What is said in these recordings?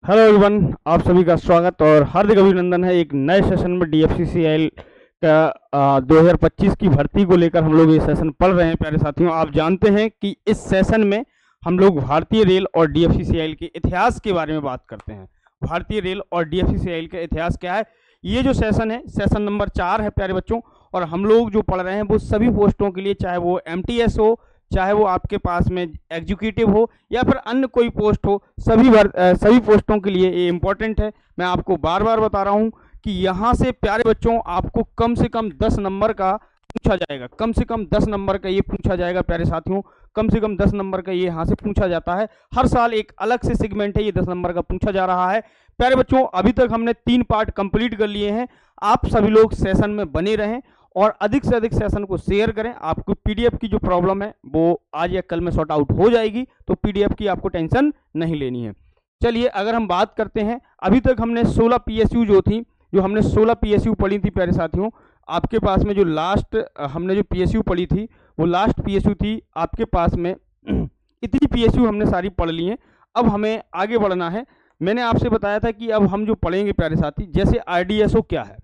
Hello everyone, आप सभी का स्वागत और हार्दिक अभिनंदन है। एक नए सेशन में डीएफसीसीआई का 2025 की भर्ती को लेकर हम लोग ये सेशन पढ़ रहे हैं। प्यारे साथियों, आप जानते हैं कि इस सेशन में हम लोग भारतीय रेल और डीएफसीसीआई के इतिहास के बारे में बात करते हैं। भारतीय रेल और डीएफसीसीआई का इतिहास क्या है, ये जो सेशन है सेशन नंबर 4 है प्यारे बच्चों। और हम लोग जो पढ़ रहे हैं वो सभी पोस्टों के लिए, चाहे वो एमटीएस हो, चाहे वो आपके पास में एग्जीक्यूटिव हो या फिर अन्य कोई पोस्ट हो, सभी पोस्टों के लिए ये इम्पोर्टेंट है। मैं आपको बार बार बता रहा हूँ कि यहाँ से प्यारे बच्चों आपको कम से कम 10 नंबर का पूछा जाएगा। कम से कम 10 नंबर का ये पूछा जाएगा प्यारे साथियों, कम से कम 10 नंबर का ये यहाँ से पूछा जाता है। हर साल एक अलग से सेगमेंट है, ये 10 नंबर का पूछा जा रहा है। प्यारे बच्चों, अभी तक हमने 3 पार्ट कंप्लीट कर लिए हैं। आप सभी लोग सेशन में बने रहें और अधिक से अधिक सेशन को शेयर करें। आपको पीडीएफ की जो प्रॉब्लम है वो आज या कल में सॉर्ट आउट हो जाएगी, तो पीडीएफ की आपको टेंशन नहीं लेनी है। चलिए, अगर हम बात करते हैं, अभी तक हमने 16 पीएसयू हमने 16 पीएसयू पढ़ी थी प्यारे साथियों। आपके पास में जो लास्ट हमने जो पीएसयू पढ़ी थी वो लास्ट पीएसयू थी आपके पास में। इतनी पीएसयू हमने सारी पढ़ ली हैं। अब हमें आगे बढ़ना है। मैंने आपसे बताया था कि अब हम जो पढ़ेंगे प्यारे साथी, जैसे आरडीएसओ क्या है,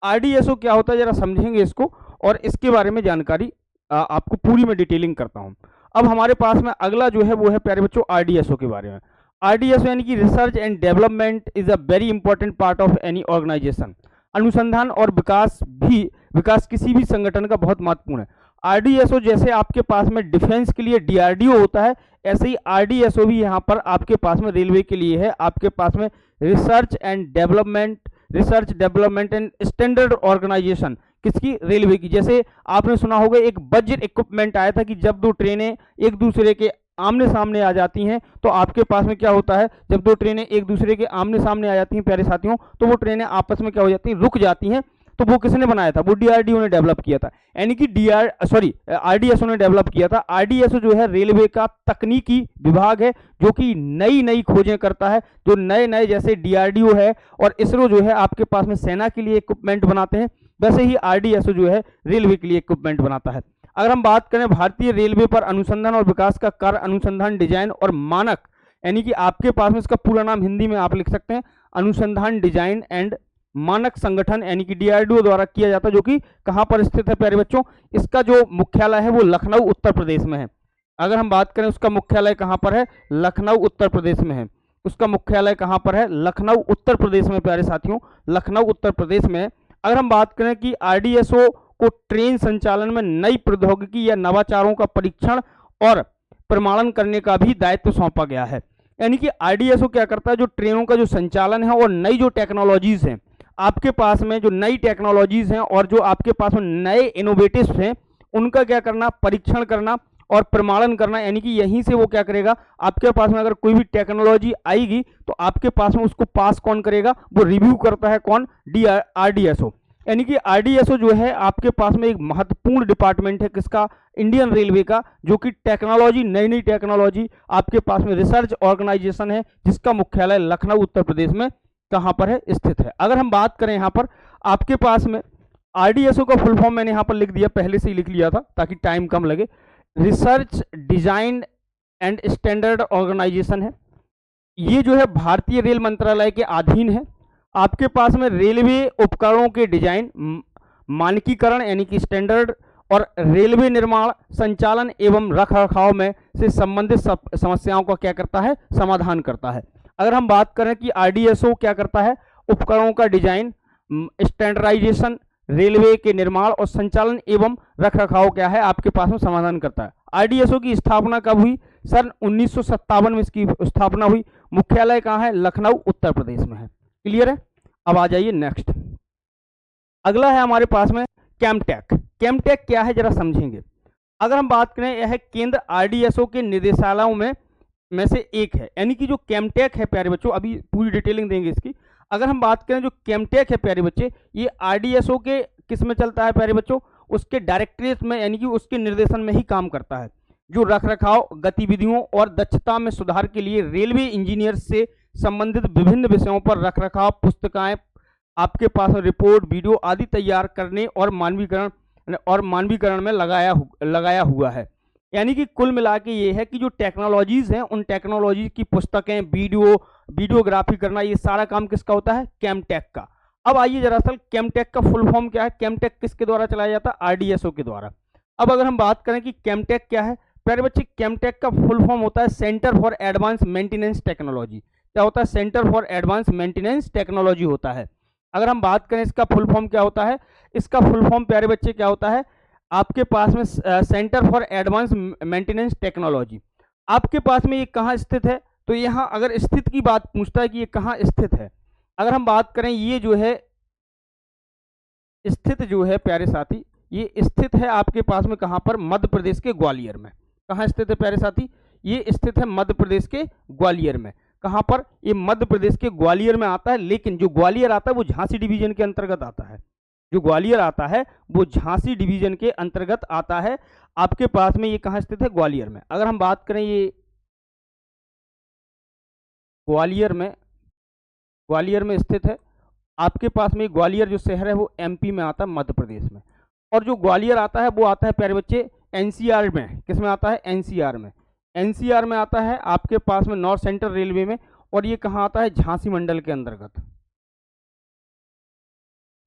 आरडीएसओ क्या होता है जरा समझेंगे इसको, और इसके बारे में जानकारी आपको पूरी में डिटेलिंग करता हूं। अब हमारे पास में अगला जो है वो है प्यारे बच्चों आरडीएसओ के बारे में। आरडीएसओ यानी कि research and development is a very important part of any organisation. अनुसंधान और विकास किसी भी संगठन का बहुत महत्वपूर्ण है। आरडीएसओ जैसे आपके पास में डिफेंस के लिए डीआरडीओ होता है, ऐसे ही आरडीएसओ भी यहाँ पर आपके पास में रेलवे के लिए है। आपके पास में research development and standard organisation किसकी, रेलवे की। जैसे आपने सुना होगा एक बजट इक्विपमेंट आया था कि जब दो ट्रेनें एक दूसरे के आमने सामने आ जाती हैं तो आपके पास में क्या होता है, जब दो ट्रेनें एक दूसरे के आमने सामने आ जाती हैं प्यारे साथियों, तो वो ट्रेनें आपस में क्या हो जाती हैं, रुक जाती हैं। तो वो किसने बनाया था, वो डीआरडीओ ने डेवलप किया था, यानी कि आरडीएसओ ने डेवलप किया था। आरडीएसओ जो है रेलवे का तकनीकी विभाग है जो कि नई नई खोजें करता है। जो नए नए, जैसे डीआरडीओ है और इसरो जो है आपके पास में सेना के लिए इक्विपमेंट बनाते हैं, वैसे ही आरडीएसओ जो है रेलवे के लिए इक्विपमेंट बनाता है। अगर हम बात करें भारतीय रेलवे पर अनुसंधान और विकास का कार्य अनुसंधान, डिजाइन और मानक, यानी कि आपके पास में इसका पूरा नाम हिंदी में आप लिख सकते हैं अनुसंधान डिजाइन एंड मानक संगठन, यानी कि डीआरडीओ द्वारा किया जाता है, जो कि कहां पर स्थित है प्यारे बच्चों, इसका जो मुख्यालय है वो लखनऊ उत्तर प्रदेश में है। अगर हम बात करें उसका मुख्यालय कहां पर है, लखनऊ उत्तर प्रदेश में है। उसका मुख्यालय कहां पर है, लखनऊ उत्तर प्रदेश में प्यारे साथियों, लखनऊ उत्तर प्रदेश में। अगर हम बात करें कि आरडीएसओ को ट्रेन संचालन में नई प्रौद्योगिकी या नवाचारों का परीक्षण और प्रमाणन करने का भी दायित्व सौंपा गया है। यानी कि आरडीएसओ क्या करता है, जो ट्रेनों का जो संचालन है और नई जो टेक्नोलॉजीज हैं आपके पास में, जो नई टेक्नोलॉजीज हैं और जो आपके पास में नए इनोवेटिव्स हैं, उनका क्या करना, परीक्षण करना और प्रमाणन करना। यानी कि यहीं से वो क्या करेगा, आपके पास में अगर कोई भी टेक्नोलॉजी आएगी तो आपके पास में उसको पास कौन करेगा, वो रिव्यू करता है कौन, आरडीएसओ। यानी कि आरडीएसओ जो है आपके पास में एक महत्वपूर्ण डिपार्टमेंट है किसका, इंडियन रेलवे का, जो कि टेक्नोलॉजी, नई नई टेक्नोलॉजी आपके पास में रिसर्च ऑर्गेनाइजेशन है, जिसका मुख्यालय लखनऊ उत्तर प्रदेश में कहां पर है, स्थित है। अगर हम बात करें यहां पर आपके पास में आरडीएसओ का फुल फॉर्म मैंने यहां पर लिख दिया, पहले से ही लिख लिया था ताकि टाइम कम लगे। Research design and standard organisation है। ये जो है भारतीय रेल मंत्रालय के अधीन है। आपके पास में रेलवे उपकरणों के डिजाइन, मानकीकरण यानी कि स्टैंडर्ड और रेलवे निर्माण, संचालन एवं रखरखाव में से संबंधित समस्याओं का क्या करता है, समाधान करता है। अगर हम बात करें कि आरडीएसओ क्या करता है, उपकरणों का डिजाइन, स्टैंडर्डाइजेशन, रेलवे के निर्माण और संचालन एवं रखरखाव क्या है आपके पास में समाधान करता है। आरडीएसओ की स्थापना कब हुई, सन 1957 में इसकी स्थापना हुई। मुख्यालय कहाँ है, लखनऊ उत्तर प्रदेश में है। क्लियर है। अब आ जाइए नेक्स्ट, अगला है हमारे पास में कैमटेक। कैमटेक क्या है जरा समझेंगे। अगर हम बात करें, यह केंद्र आरडीएसओ के निर्देशालयों में से एक है। यानी कि जो कैमटेक है प्यारे बच्चों, अभी पूरी डिटेलिंग देंगे इसकी। अगर हम बात करें जो कैमटेक है प्यारे बच्चे, ये आरडीएसओ के किस में चलता है प्यारे बच्चों, उसके डायरेक्टरेट में, यानी कि उसके निर्देशन में ही काम करता है। जो रखरखाव गतिविधियों और दक्षता में सुधार के लिए रेलवे इंजीनियर से संबंधित विभिन्न विषयों पर रखरखाव, पुस्तिकाएं, आपके पास रिपोर्ट, वीडियो आदि तैयार करने और मानवीकरण में लगाया हुआ है। यानी कि कुल मिला के ये है कि जो टेक्नोलॉजीज हैं उन टेक्नोलॉजी की पुस्तकें, वीडियोग्राफी करना, ये सारा काम किसका होता है? केमटेक का। अब आइए दरअसल केमटेक का फुल फॉर्म क्या है, केमटेक किसके द्वारा चलाया जाता है? आरडीएसओ के द्वारा। अब अगर हम बात करें कि केमटेक क्या है, प्यारे बच्चे केमटेक का फुल फॉर्म होता है centre for advance maintenance technology. क्या होता है? Centre for advance maintenance technology होता है। अगर हम बात करें इसका फुल फॉर्म क्या होता है, इसका फुल फॉर्म प्यारे बच्चे क्या होता है आपके पास में? Centre for advance maintenance technology. आपके पास में ये कहाँ स्थित है? तो यहाँ अगर स्थित की बात पूछता है कि ये कहाँ स्थित है, अगर हम बात करें ये जो है स्थित जो है प्यारे साथी, ये स्थित है आपके पास में कहाँ पर? मध्य प्रदेश के ग्वालियर में। कहाँ स्थित है प्यारे साथी? ये स्थित है मध्य प्रदेश के ग्वालियर में। कहाँ पर? ये मध्य प्रदेश के ग्वालियर में आता है, लेकिन जो ग्वालियर आता है वो झांसी डिवीजन के अंतर्गत आता है। जो ग्वालियर आता है वो झांसी डिवीजन के अंतर्गत आता है। आपके पास में ये कहाँ स्थित है? ग्वालियर में। अगर हम बात करें ये ग्वालियर में स्थित है। आपके पास में ग्वालियर जो शहर है वो एमपी में आता है, मध्य प्रदेश में। और जो ग्वालियर आता है वो आता है प्यारे बच्चे एनसीआर में। किस में आता है? एनसीआर में। एनसीआर में आता है आपके पास में नॉर्थ सेंट्रल रेलवे में। और ये कहाँ आता है? झांसी मंडल के अंतर्गत।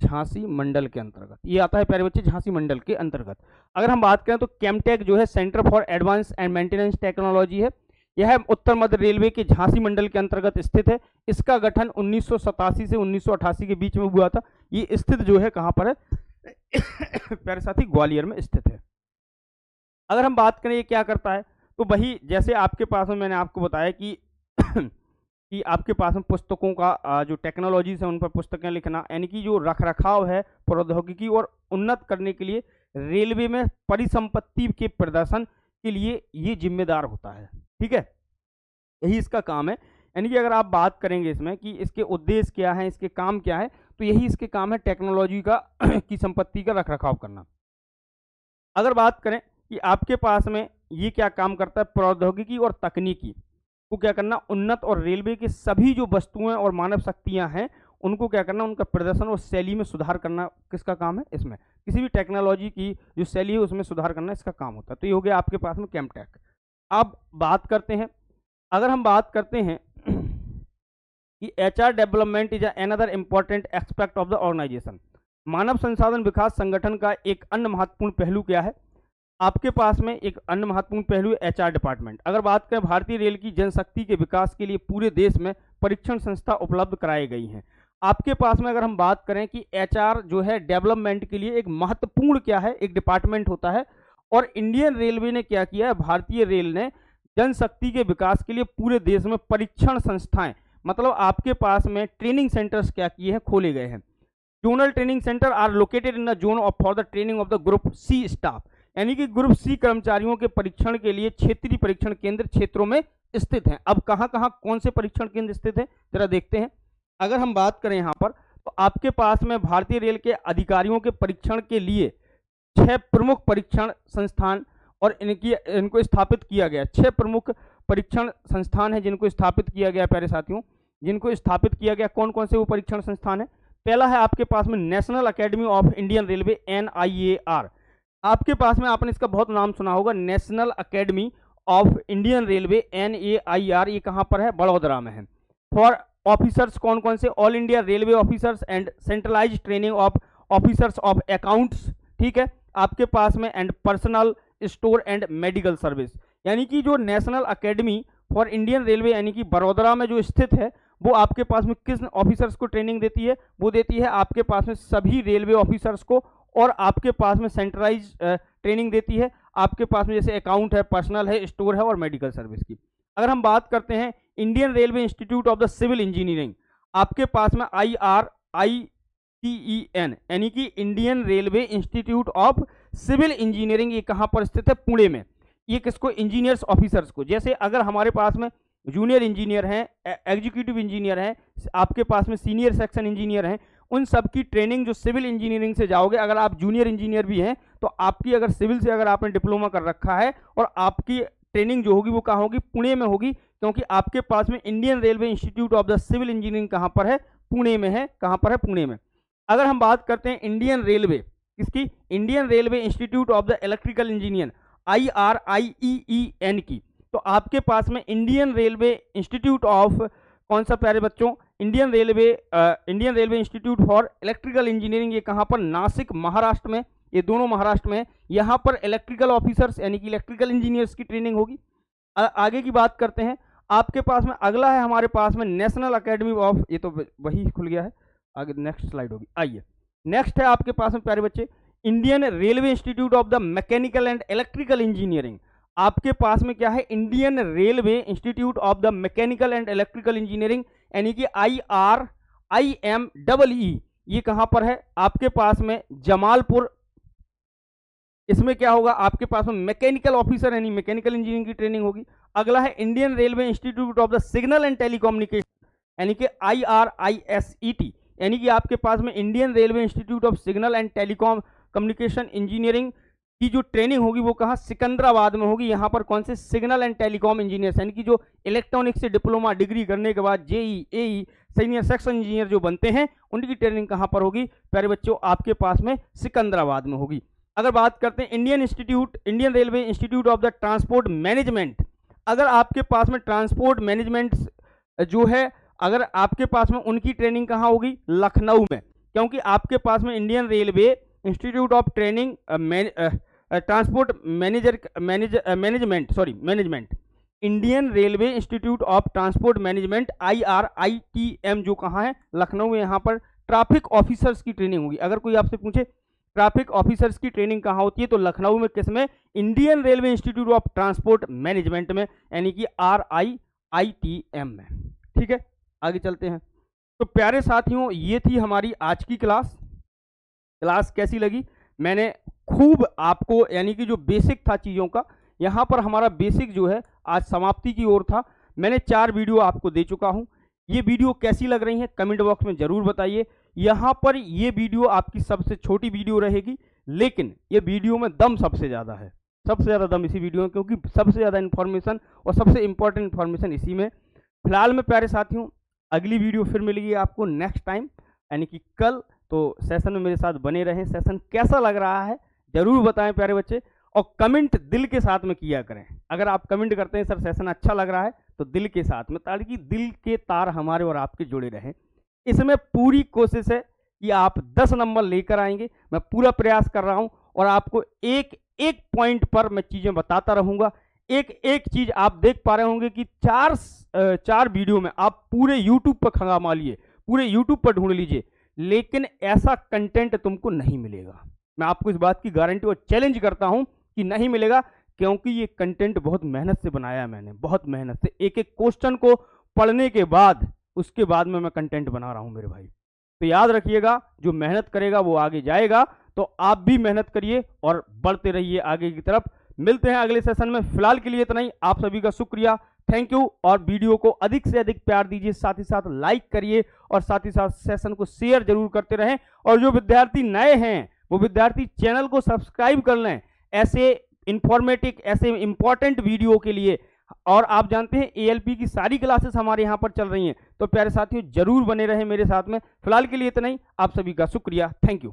झांसी मंडल के अंतर्गत ये आता है प्यारे बच्चे, झांसी मंडल के अंतर्गत। अगर हम बात करें तो केमटेक जो है centre for advance and maintenance technology है। यह उत्तर मध्य रेलवे के झांसी मंडल के अंतर्गत स्थित है। इसका गठन 1987 से 1988 के बीच में हुआ था। ये स्थित जो है कहाँ पर है प्यारे साथी? ग्वालियर में स्थित है। अगर हम बात करें ये क्या करता है, तो वही जैसे आपके पास में मैंने आपको बताया कि कि आपके पास में पुस्तकों का जो टेक्नोलॉजीज है उन पर पुस्तकें लिखना, यानी कि जो रखरखाव है प्रौद्योगिकी और उन्नत करने के लिए रेलवे में परिसंपत्ति के प्रदर्शन के लिए ये जिम्मेदार होता है। ठीक है, यही इसका काम है। यानी कि अगर आप बात करेंगे इसमें कि इसके उद्देश्य क्या है, इसके काम क्या है, तो यही इसके काम है टेक्नोलॉजी का की संपत्ति का रखरखाव करना। अगर बात करें कि आपके पास में ये क्या काम करता है, प्रौद्योगिकी और तकनीकी को क्या करना, उन्नत और रेलवे की सभी जो वस्तुएं और मानव शक्तियां हैं उनको क्या करना, उनका प्रदर्शन और शैली में सुधार करना किसका काम है? इसमें किसी भी टेक्नोलॉजी की जो शैली है उसमें सुधार करना इसका काम होता है। तो ये हो गया आपके पास में केमटेक। अब बात करते हैं, अगर हम बात करते हैं कि HR development is another important aspect of the organization. मानव संसाधन विकास संगठन का एक अन्य महत्वपूर्ण पहलू क्या है? आपके पास में एक अन्य महत्वपूर्ण पहलू है एचआर डिपार्टमेंट। अगर बात करें भारतीय रेल की जनशक्ति के विकास के लिए पूरे देश में परीक्षण संस्था उपलब्ध कराई गई हैं। आपके पास में अगर हम बात करें कि एचआर जो है डेवलपमेंट के लिए एक महत्वपूर्ण क्या है, एक डिपार्टमेंट होता है। और इंडियन रेलवे ने क्या किया है, भारतीय रेल ने जनशक्ति के विकास के लिए पूरे देश में परीक्षण संस्थाएं, मतलब आपके पास में ट्रेनिंग सेंटर्स क्या किए हैं, खोले गए हैं। Zonal training centre are located in the zone of for the training of the group C staff, यानी कि ग्रुप सी कर्मचारियों के परीक्षण के लिए क्षेत्रीय परीक्षण केंद्र क्षेत्रों में स्थित हैं। अब कहां कहां कौन से परीक्षण केंद्र स्थित हैं जरा देखते हैं। अगर हम बात करें यहां पर, तो आपके पास में भारतीय रेल के अधिकारियों के परीक्षण के लिए 6 प्रमुख परीक्षण संस्थान और इनको स्थापित किया गया। 6 प्रमुख परीक्षण संस्थान है जिनको स्थापित किया गया प्यारे साथियों, जिनको स्थापित किया गया। कौन कौन से वो परीक्षण संस्थान है? पहला है आपके पास में national academy of Indian railway NIAR। आपके पास में आपने इसका बहुत नाम सुना होगा, national academy of Indian railway NAIR। ये कहां पर है? बड़ौदरा में है। फॉर ऑफिसर्स कौन कौन से? All India railway officers and centralised training of officers of accounts. ठीक है, आपके पास में and personal store and medical service. यानी कि जो national academy for Indian railway यानी कि बड़ौदरा में जो स्थित है, वो आपके पास में किस ऑफिसर्स को ट्रेनिंग देती है? वो देती है आपके पास में सभी रेलवे ऑफिसर्स को, और आपके पास में सेंट्रलाइज ट्रेनिंग देती है आपके पास में जैसे अकाउंट है, पर्सनल है, स्टोर है और मेडिकल सर्विस की। अगर हम बात करते हैं Indian railway institute of the civil engineering, आपके पास में IRICEN यानी कि Indian railway institute of civil engineering, ये कहां पर स्थित है? पुणे में। ये किसको? इंजीनियर्स ऑफिसर्स को। जैसे अगर हमारे पास में जूनियर इंजीनियर हैं, एग्जीक्यूटिव इंजीनियर हैं, आपके पास में सीनियर सेक्शन इंजीनियर हैं, उन सब की ट्रेनिंग जो सिविल इंजीनियरिंग से जाओगे, अगर आप जूनियर इंजीनियर भी हैं तो आपकी अगर सिविल से अगर आपने डिप्लोमा कर रखा है और आपकी ट्रेनिंग जो होगी वो कहाँ होगी? पुणे में होगी, क्योंकि आपके पास में Indian railway institute of the civil engineering कहाँ पर है? पुणे में है। कहाँ पर है? पुणे में। अगर हम बात करते हैं इंडियन रेलवे, किसकी? Indian railway institute of the electrical engineer, IRIEEN की। तो आपके पास में इंडियन रेलवे इंस्टीट्यूट ऑफ, कौन सा प्यारे बच्चों, Indian railway institute for electrical engineering, ये कहाँ पर, नासिक महाराष्ट्र में, ये दोनों महाराष्ट्र में। यहाँ पर इलेक्ट्रिकल ऑफिसर्स यानी कि इलेक्ट्रिकल इंजीनियर्स की ट्रेनिंग होगी। आगे की बात करते हैं, आपके पास में अगला है हमारे पास में नेशनल अकेडमी ऑफ, ये तो वही खुल गया है, आगे नेक्स्ट स्लाइड होगी। आइए नेक्स्ट है आपके पास में प्यारे बच्चे Indian railway institute of the mechanical and electrical engineering. आपके पास में क्या है, Indian railway institute of the mechanical and electrical engineering यानी कि IRIMEE, ये कहां पर है, आपके पास में जमालपुर। इसमें क्या होगा, आपके पास में मैकेनिकल ऑफिसर यानी मैकेनिकल इंजीनियरिंग की ट्रेनिंग होगी। अगला है Indian railway institute of the signal and telecommunication यानी कि IRISET, यानी कि आपके पास में Indian railway institute of signal and telecom communication engineering की जो ट्रेनिंग होगी वो कहाँ, सिकंदराबाद में होगी। यहाँ पर कौन से, सिग्नल एंड टेलीकॉम इंजीनियर्स यानी कि जो इलेक्ट्रॉनिक्स से डिप्लोमा डिग्री करने के बाद JEE AE senior section engineer जो बनते हैं उनकी ट्रेनिंग कहाँ पर होगी प्यारे बच्चों, आपके पास में सिकंदराबाद में होगी। अगर बात करते हैं Indian railway institute of the transport management, अगर आपके पास में ट्रांसपोर्ट मैनेजमेंट जो है, अगर आपके पास में उनकी ट्रेनिंग कहाँ होगी, लखनऊ में, क्योंकि आपके पास में Indian railway institute of training transport management, Indian railway institute of transport management IRITM जो कहाँ है, लखनऊ में। यहाँ पर ट्रैफिक ऑफिसर्स की ट्रेनिंग होगी। अगर कोई आपसे पूछे ट्रैफिक ऑफिसर्स की ट्रेनिंग कहाँ होती है, तो लखनऊ में, किसमें, Indian railway institute of transport management में यानी कि RIITM में। ठीक है, आगे चलते हैं। तो प्यारे साथियों, ये थी हमारी आज की क्लास कैसी लगी, मैंने खूब आपको यानी कि जो बेसिक था चीज़ों का, यहाँ पर हमारा बेसिक जो है आज समाप्ति की ओर था। मैंने 4 वीडियो आपको दे चुका हूँ। ये वीडियो कैसी लग रही है कमेंट बॉक्स में जरूर बताइए। यहाँ पर ये वीडियो आपकी सबसे छोटी वीडियो रहेगी, लेकिन ये वीडियो में दम सबसे ज़्यादा है, सबसे ज़्यादा दम इसी वीडियो में, क्योंकि सबसे ज़्यादा इन्फॉर्मेशन और सबसे इंपॉर्टेंट इन्फॉर्मेशन इसी में। फिलहाल में प्यारे साथियों, अगली वीडियो फिर मिलेगी आपको नेक्स्ट टाइम यानी कि कल। तो सेशन में मेरे साथ बने रहें। सेशन कैसा लग रहा है जरूर बताएं प्यारे बच्चे, और कमेंट दिल के साथ में किया करें। अगर आप कमेंट करते हैं सर सेशन अच्छा लग रहा है, तो दिल के साथ में, ताकि दिल के तार हमारे और आपके जुड़े रहें। इसमें पूरी कोशिश है कि आप 10 नंबर लेकर आएंगे, मैं पूरा प्रयास कर रहा हूं, और आपको एक एक पॉइंट पर मैं चीज़ें बताता रहूंगा। एक एक चीज़ आप देख पा रहे होंगे कि चार वीडियो में आप पूरे यूट्यूब पर खंगा मारिए, पूरे यूट्यूब पर ढूंढ लीजिए, लेकिन ऐसा कंटेंट तुमको नहीं मिलेगा। मैं आपको इस बात की गारंटी और चैलेंज करता हूं कि नहीं मिलेगा, क्योंकि ये कंटेंट बहुत मेहनत से बनाया है मैंने, बहुत मेहनत से, एक एक क्वेश्चन को पढ़ने के बाद उसके बाद में मैं कंटेंट बना रहा हूं मेरे भाई। तो याद रखिएगा, जो मेहनत करेगा वो आगे जाएगा। तो आप भी मेहनत करिए और बढ़ते रहिए आगे की तरफ। मिलते हैं अगले सेशन में। फिलहाल के लिए इतना ही। आप सभी का शुक्रिया, थैंक यू। और वीडियो को अधिक से अधिक प्यार दीजिए, साथ ही साथ लाइक करिए, और साथ ही साथ सेशन को शेयर जरूर करते रहें। और जो विद्यार्थी नए हैं वो विद्यार्थी चैनल को सब्सक्राइब कर लें ऐसे इंफॉर्मेटिव, ऐसे इंपॉर्टेंट वीडियो के लिए। और आप जानते हैं ALP की सारी क्लासेस हमारे यहाँ पर चल रही हैं, तो प्यारे साथियों जरूर बने रहें मेरे साथ में। फिलहाल के लिए इतना ही। आप सभी का शुक्रिया, थैंक यू।